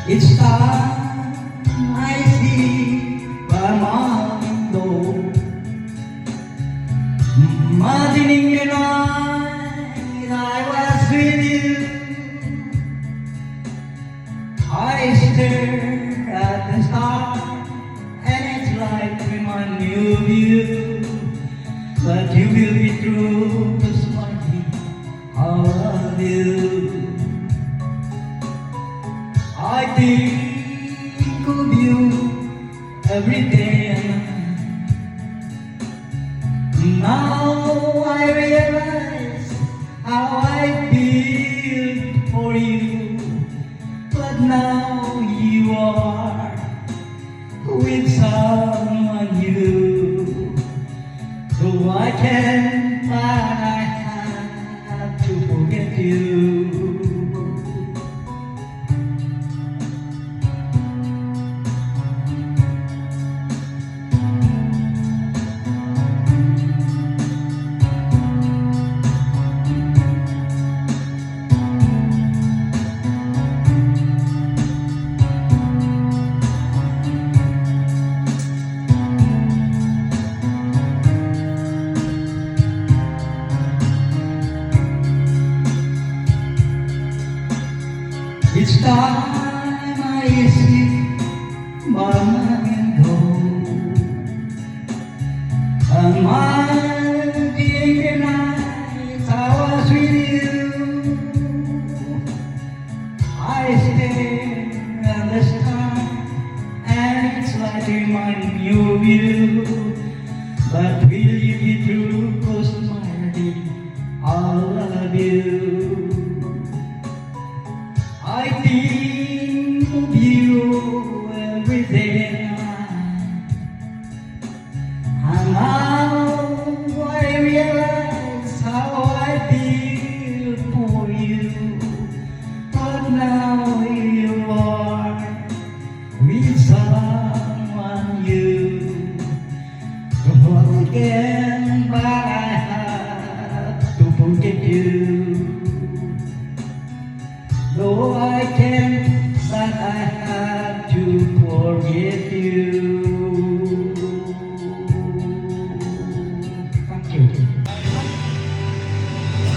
Each time I see by my window, imagining the night I was with you, I stare at the stars and it's like remind me of you, but you will be true, 'cause I love you. I think of you every day and night. Now I realize how I feel for you, but now you are with someone new. So I can't, I have to forget you. Each time I sit by my window, imagining the nights I was with you, I stare at the sky and it's like reminding me of you, but